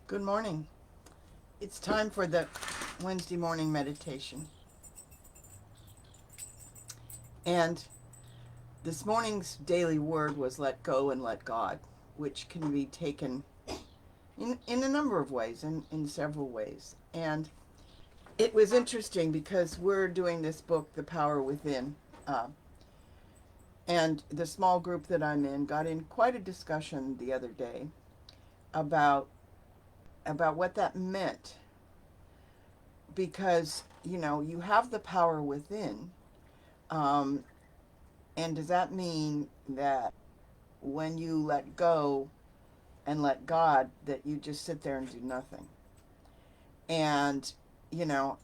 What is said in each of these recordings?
Good morning. It's time for the Wednesday morning meditation. And this morning's daily word was let go and let God, which can be taken in a number of ways, in several ways. And it was interesting because we're doing this book, The Power Within. Uh, and the small group that I'm in got in quite a discussion the other day about what that meant because you have the power within. um, And does that mean that when you let go and let God, that you just sit there and do nothing? And you know,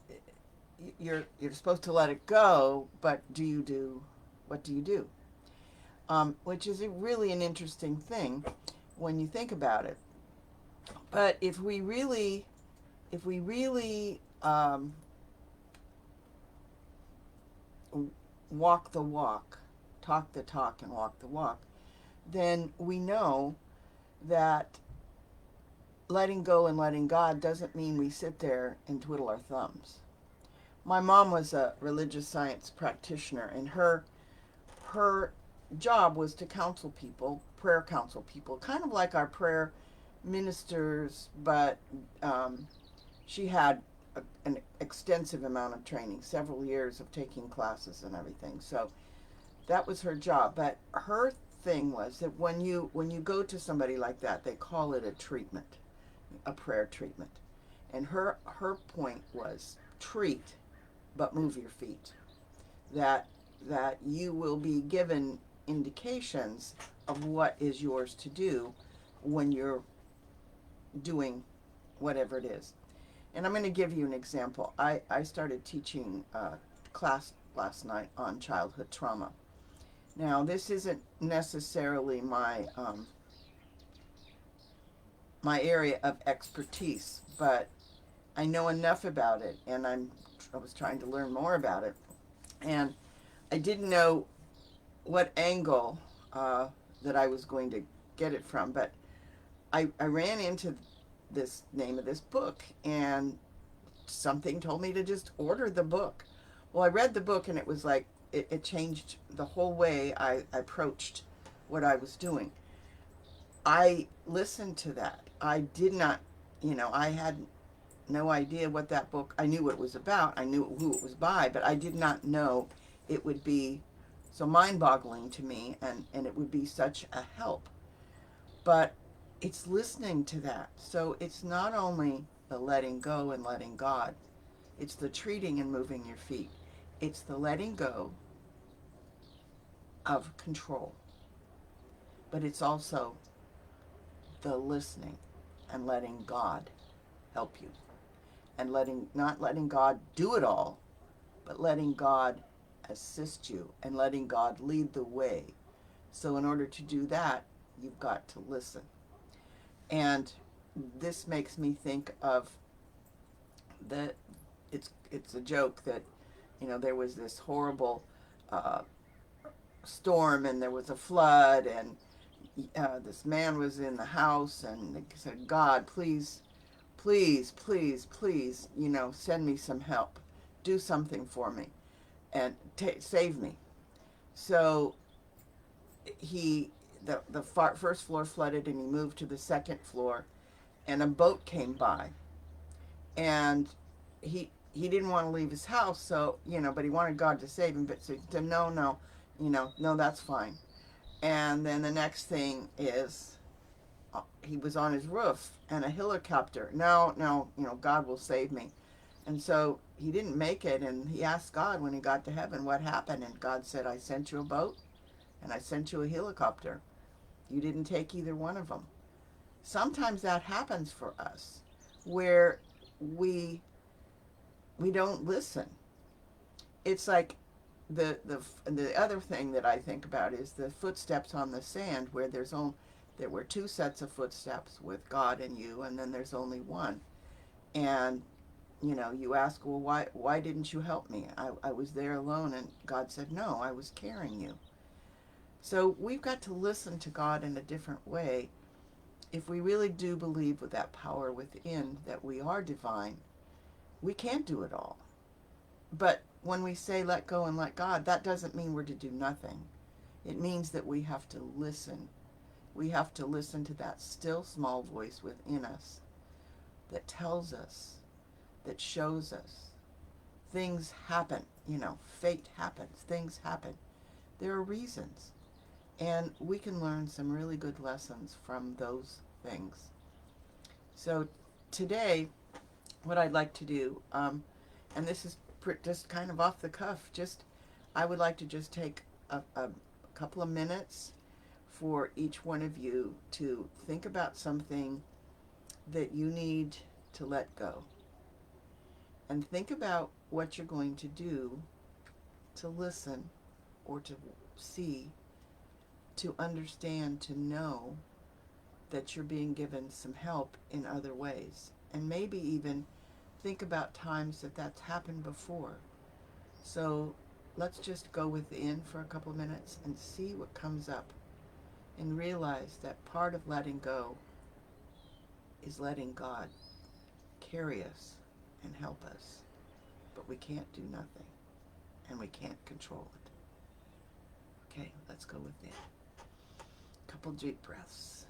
you're supposed to let it go, but do you do what do you do? Which is really an interesting thing when you think about it. But if we really walk the walk, talk the talk, and walk the walk, then we know that letting go and letting God doesn't mean we sit there and twiddle our thumbs. My mom was a religious science practitioner, and her job was to counsel people, prayer counsel people, kind of like our prayer ministers, but she had an extensive amount of training, several years of taking classes and everything. So that was her job. But her thing was that when you go to somebody like that, they call it a treatment, a prayer treatment. And her point was treat, but move your feet. That you will be given indications of what is yours to do when you're doing whatever it is. And I'm going to give you an example. I started teaching a class last night on childhood trauma. Now, this isn't necessarily my area of expertise, but I know enough about it, and I was trying to learn more about it, and I didn't know what angle that I was going to get it from, but I ran into this name of this book, and something told me to just order the book. Well, I read the book, and it was like it changed the whole way I approached what I was doing. I listened to that. I did not, I had no idea what that book, I knew what it was about, I knew who it was by, but I did not know it would be so mind-boggling to me, and it would be such a help. But it's listening to that. So it's not only the letting go and letting God, it's the treating and moving your feet. It's the letting go of control, but it's also the listening and letting God help you, and not letting God do it all, but letting God assist you and letting God lead the way. So in order to do that, you've got to listen. And this makes me think of the it's a joke that there was this horrible uh, storm, and there was a flood, and this man was in the house, and they said, God, please, please, please, please, send me some help, do something for me, and save me. So he the first floor flooded, and he moved to the second floor, and a boat came by, and he didn't want to leave his house, so but he wanted God to save him, but so he said, no, no, no, that's fine. And then the next thing is, he was on his roof, and a helicopter, no, no, God will save me. And so he didn't make it, and he asked God when he got to heaven what happened, and God said, I sent you a boat and I sent you a helicopter. You didn't take either one of them. Sometimes that happens for us, where we we don't listen. It's like the other thing that I think about is the footsteps on the sand, where there were two sets of footsteps with God and you, and then there's only one. And you ask, well, why didn't you help me? I was there alone, and God said, no, I was carrying you. So we've got to listen to God in a different way, if we really do believe with that power within that we are divine, we can't do it all. But when we say let go and let God, that doesn't mean we're to do nothing. It means that we have to listen. We have to listen to that still small voice within us that tells us, that shows us. Things happen, fate happens, things happen. There are reasons. And we can learn some really good lessons from those things. So today, what I'd like to do, and this is just kind of off the cuff, I would like to just take a couple of minutes for each one of you to think about something that you need to let go. And think about what you're going to do to listen or to see, to understand, to know that you're being given some help in other ways. And maybe even think about times that that's happened before. So let's just go within for a couple of minutes and see what comes up, and realize that part of letting go is letting God carry us and help us. But we can't do nothing, and we can't control it. Okay, let's go within. Couple deep breaths.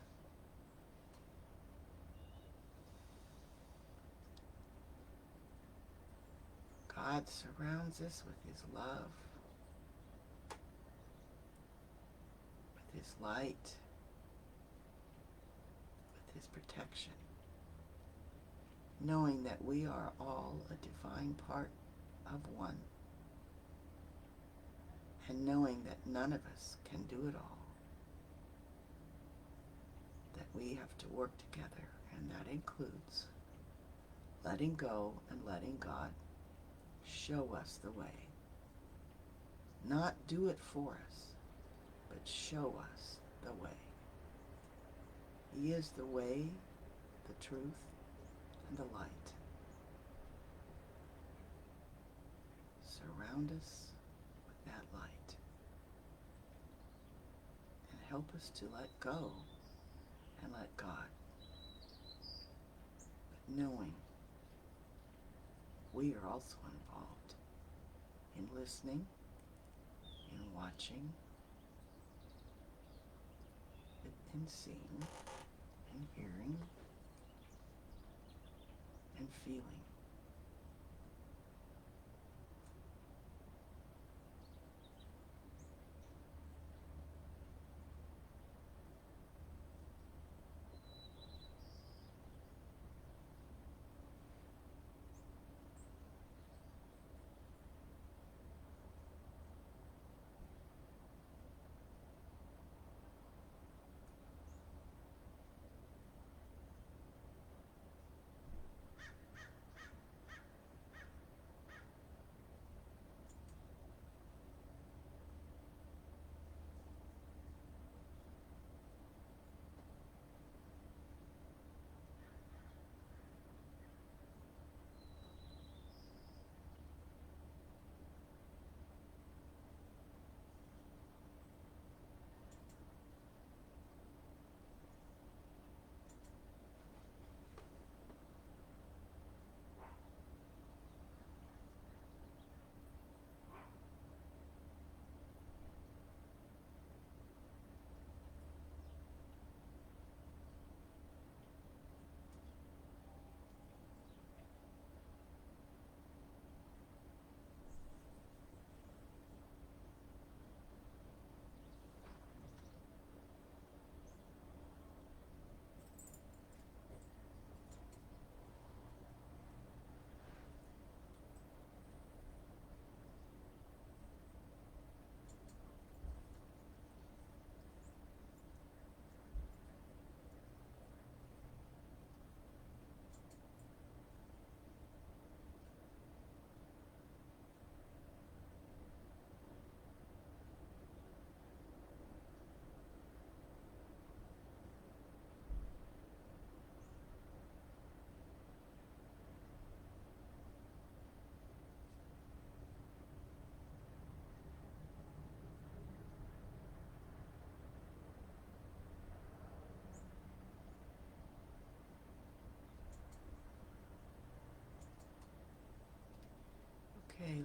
God surrounds us with His love, with His light, with His protection, knowing that we are all a divine part of one, and knowing that none of us can do it all, that we have to work together, and that includes letting go and letting God show us the way. Not do it for us, but show us the way. He is the way, the truth, and the light. Surround us with that light and help us to let go and let God. But knowing we are also involved in listening, in watching, in seeing, in hearing, and feeling.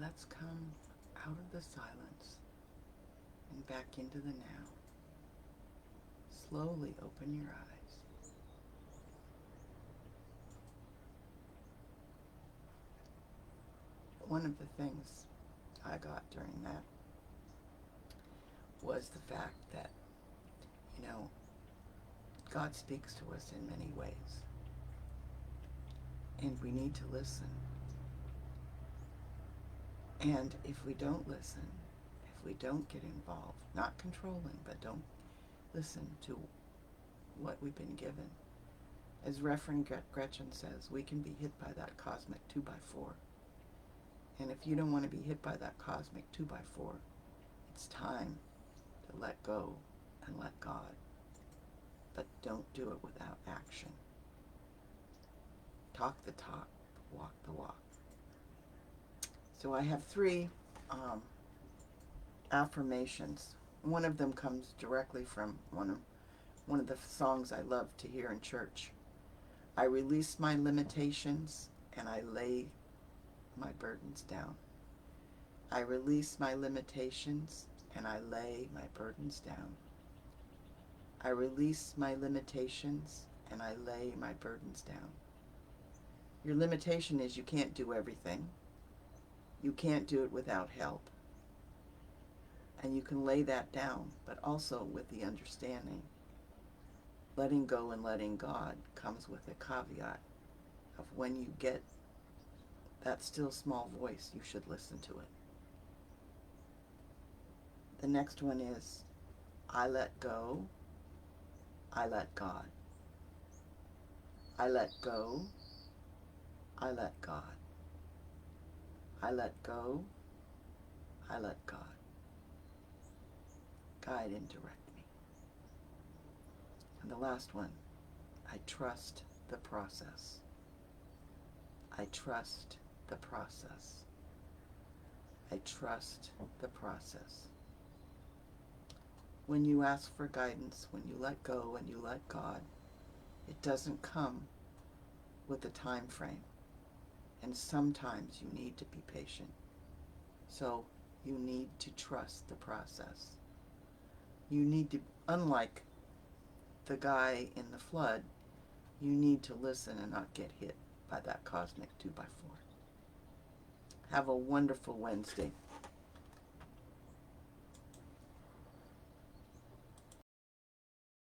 let's come out of the silence and back into the now. Slowly open your eyes. One of the things I got during that was the fact that, God speaks to us in many ways. And we need to listen. And if we don't listen, if we don't get involved, not controlling, but don't listen to what we've been given, as Reverend Gretchen says, we can be hit by that cosmic 2x4. And if you don't want to be hit by that cosmic 2x4, it's time to let go and let God. But don't do it without action. Talk the talk, walk the walk. So I have 3 affirmations. One of them comes directly from one of the songs I love to hear in church. I release my limitations and I lay my burdens down. I release my limitations and I lay my burdens down. I release my limitations and I lay my burdens down. Your limitation is you can't do everything. You can't do it without help. And you can lay that down, but also with the understanding. Letting go and letting God comes with a caveat of when you get that still small voice, you should listen to it. The next one is, I let go, I let God. I let go, I let God. I let go, I let God. Guide and direct me. And the last one, I trust the process. I trust the process. I trust the process. When you ask for guidance, when you let go and you let God, it doesn't come with a time frame. And sometimes you need to be patient. So you need to trust the process. You need to, unlike the guy in the flood, you need to listen and not get hit by that cosmic 2x4. Have a wonderful Wednesday.